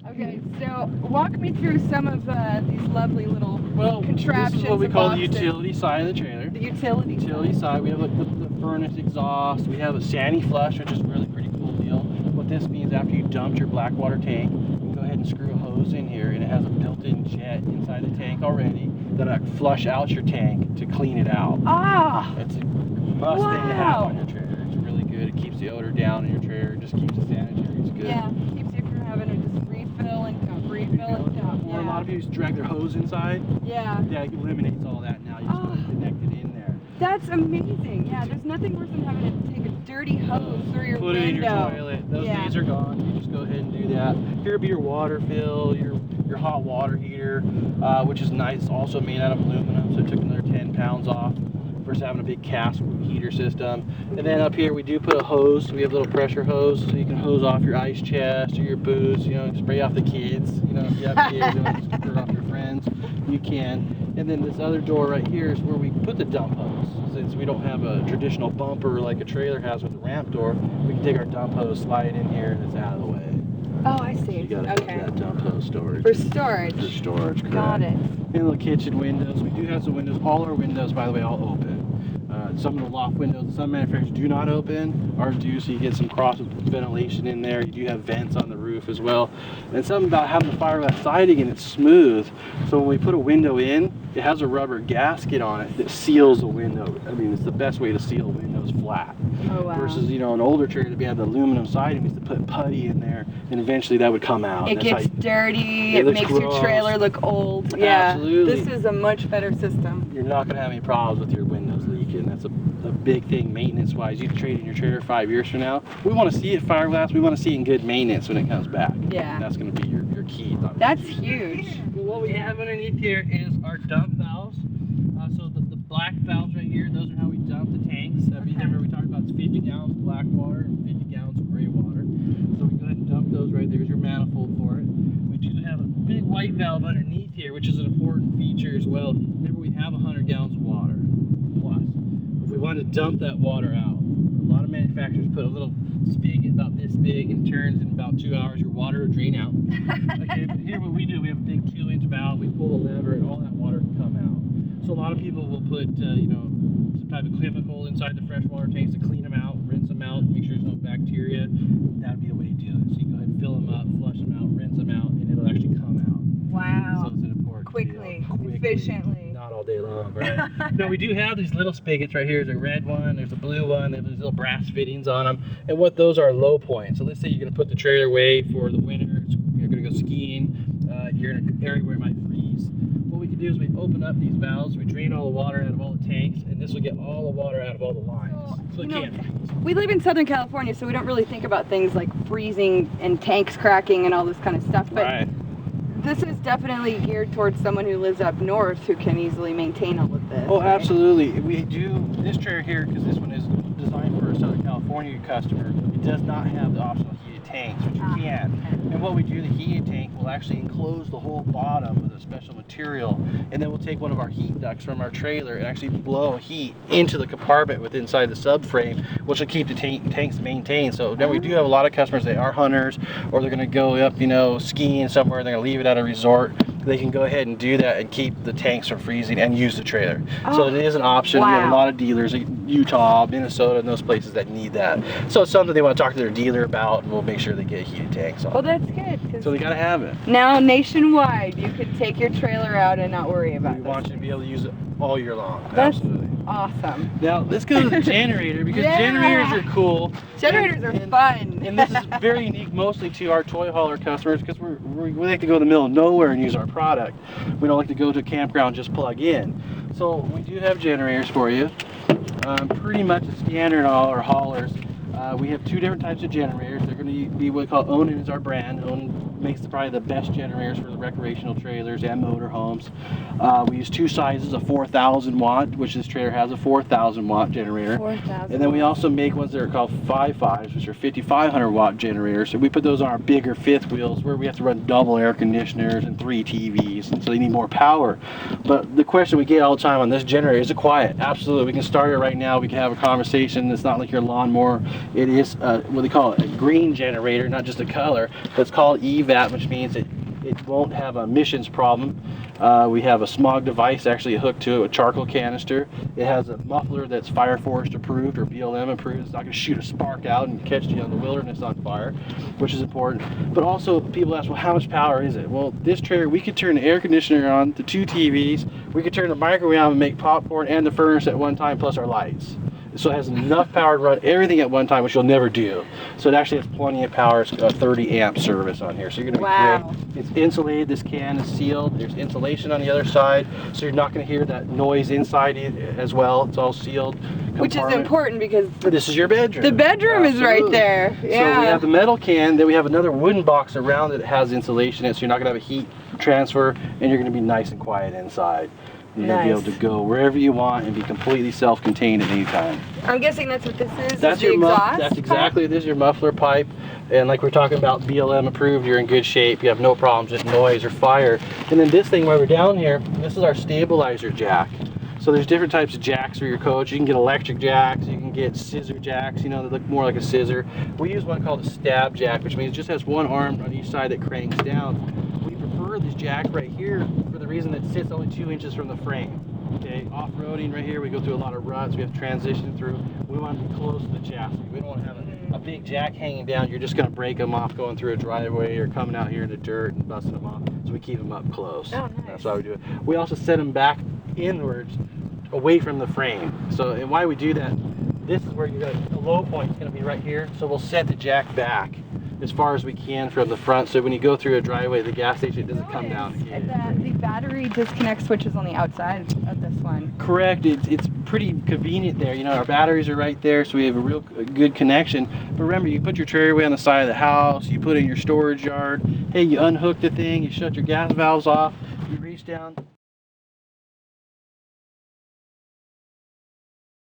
Okay, so walk me through some of these lovely little contraptions. This is what we call the utility side of the trailer. The utility side. We have like the furnace exhaust. We have a sandy flush, which is a really pretty cool deal. What this means, after you dumped your black water tank, you can go ahead and screw a hose in here, and it has a built-in jet inside the tank already that'll flush out your tank to clean it out. Ah! It's a must thing to have on your trailer. It's really good. It keeps the odor down in your trailer. It just keeps it sanitary. It's good. Yeah, keeps you from having to just refill and dump, refill and dump. Or a lot of people just drag their hose inside. Yeah. Yeah, it eliminates all that now. You just want to connect it in there. That's amazing. Yeah, there's nothing worse than having to take a dirty hose through your window. Put it in your toilet. Those days are gone. You just go ahead and do that. Here would be your water fill, your hot water heater, which is nice. It's also made out of aluminum, so it took another 10 pounds off versus having a big cast heater system. And then up here we do put a hose. We have a little pressure hose, so you can hose off your ice chest or your boots, you know, spray off the kids. You know, if you have kids, you want to spray off your friends, you can. And then this other door right here is where we put the dump hose. Since we don't have a traditional bumper like a trailer has with the ramp door, we can take our dump hose, slide it in here, and it's out of the way. Oh, I see. You gotta okay. put that dump hose storage. For storage. For storage, correct. Got it. And little kitchen windows. We do have some windows. All our windows, by the way, all open. Some of the loft windows, some manufacturers do not open. Ours do, so you get some cross ventilation in there. You do have vents on the roof as well. And something about having the fiberglass siding and it's smooth. So when we put a window in, it has a rubber gasket on it that seals the window. I mean, it's the best way to seal windows flat. Oh, wow. Versus, you know, an older trailer, we had the aluminum siding, we used to put putty in there, and eventually that would come out. It gets dirty, it makes gross. your trailer look old. Yeah, Absolutely. this is a much better system. You're not going to have any problems with your windows leaking. That's a big thing maintenance-wise. You can trade in your trailer 5 years from now. We want to see it fiberglass. We want to see it in good maintenance when it comes back. Yeah. And that's going to be your key. That's huge. Well, what we have underneath here is our dump valves. So the black valves right here, those are how we dump the tanks. Remember we talked about 50 gallons of black water and 50 gallons of gray water. So we go ahead and dump those right there. There's your manifold for it. We do have a big white valve underneath here, which is an important feature as well. Remember, we have 100 gallons of water plus. If we want to dump that water out, a lot of manufacturers put a little spigot about this big and turns in about 2 hours. Your water will drain out. Okay, but here what we do, we have a big 2-inch valve. We pull the lever and all that water can come out. So a lot of people will put, you know, some type of chemical inside the freshwater tanks to clean them out, rinse them out, make sure there's no bacteria. That would be the way to do it. So you go ahead and fill them up, flush them out, rinse them out, and it'll actually come out. Wow. So it's an important Quickly, deal. efficiently. Not all day long, right? No, we do have these little spigots right here. There's a red one, there's a blue one, there's little brass fittings on them. And what those are low points. So let's say you're going to put the trailer away for the winter, you're going to go skiing, you're in an area where it might freeze. What we can do is we open up these valves, we drain all the water out of all the tanks, and this will get all the water out of all the lines. So it can't freeze. We live in Southern California, so we don't really think about things like freezing and tanks cracking and all this kind of stuff. But Right. this is definitely geared towards someone who lives up north who can easily maintain all of this. Oh, right? absolutely. We do this trailer here, because this one is designed for a Southern California customer. It does not have the optional heated tanks, which you can. And what we do, the heated tank will actually enclose the whole bottom with a special material, and then we'll take one of our heat ducts from our trailer and actually blow heat into the compartment with inside the subframe, which will keep the tanks maintained. So now we do have a lot of customers that are hunters, or they're going to go up, you know, skiing somewhere, they're going to leave it at a resort. They can go ahead and do that and keep the tanks from freezing and use the trailer. So it is an option. Wow. We have a lot of dealers in Utah, Minnesota, and those places that need that. So it's something they want to talk to their dealer about, and we'll make sure they get heated tanks on. Well, that's good. So they got to have it. Now nationwide, you could take your trailer out and not worry about it. We want you to be able to use it all year long. That's Absolutely. awesome. Now let's go to the generator, because generators are cool. Generators are fun. And this is very unique mostly to our toy hauler customers, because we like to go in the middle of nowhere and use our product. We don't like to go to a campground and just plug in. So we do have generators for you. Pretty much a standard on all our haulers. We have 2 different types of generators. They're going to be what we call Onan is our brand. Onan makes probably the best generators for the recreational trailers and motorhomes. We use 2 sizes, a 4,000 watt, which this trailer has a 4,000 watt generator. 4,000. And then we also make ones that are called 5.5s, which are 5,500 watt generators. So we put those on our bigger 5th wheels where we have to run double air conditioners and 3 TVs, and so they need more power. But the question we get all the time on this generator, is it quiet? Absolutely. We can start it right now. We can have a conversation. It's not like your lawnmower. It is what they call a green generator, not just a color, but it's called EV. vat, which means it won't have a emissions problem. We have a smog device actually hooked to it, a charcoal canister. It has a muffler that's Fire Forest approved or BLM approved. It's not going to shoot a spark out and catch you on the wilderness on fire, which is important. But also people ask, well, how much power is it? Well, this trailer, we could turn the air conditioner on, the 2 TVs, we could turn the microwave on and make popcorn and the furnace at one time, plus our lights. So it has enough power to run everything at one time, which you'll never do. So it actually has plenty of power. It's a 30 amp service on here. So you're going to be great. It's insulated. This can is sealed. There's insulation on the other side, so you're not going to hear that noise inside as well. It's all sealed. Which is important because this is your bedroom. The bedroom is right there. Yeah. So we have the metal can, then we have another wooden box around it that has insulation in it, so you're not going to have a heat transfer, and you're going to be nice and quiet inside. You're going to be able to go wherever you want and be completely self-contained at any time. I'm guessing that's what this is. That's your exhaust. That's exactly, this is your muffler pipe. And like we're talking about, BLM approved, you're in good shape. You have no problems with noise or fire. And then this thing while we're down here, this is our stabilizer jack. So there's different types of jacks for your coach. You can get electric jacks, you can get scissor jacks, you know, they look more like a scissor. We use one called a stab jack, which means it just has one arm on each side that cranks down. We prefer this jack right here for the reason that it sits only 2 inches from the frame. Okay, off-roading right here, we go through a lot of ruts, we have to transition through. We want to be close to the chassis. We don't want to have a big jack hanging down. You're just going to break them off going through a driveway or coming out here in the dirt and busting them off. So we keep them up close. Oh, nice. That's why we do it. We also set them back inwards, away from the frame. So, and why we do that, this is where you're going to, the low point is going to be right here. So we'll set the jack back as far as we can from the front, so when you go through a driveway, the gas station doesn't come down here. The battery disconnect switch is on the outside of this one. Correct. It's pretty convenient there. You know, our batteries are right there, so we have a real good connection. But remember, you put your trailer away on the side of the house, you put it in your storage yard, hey, you unhook the thing, you shut your gas valves off, you reach down,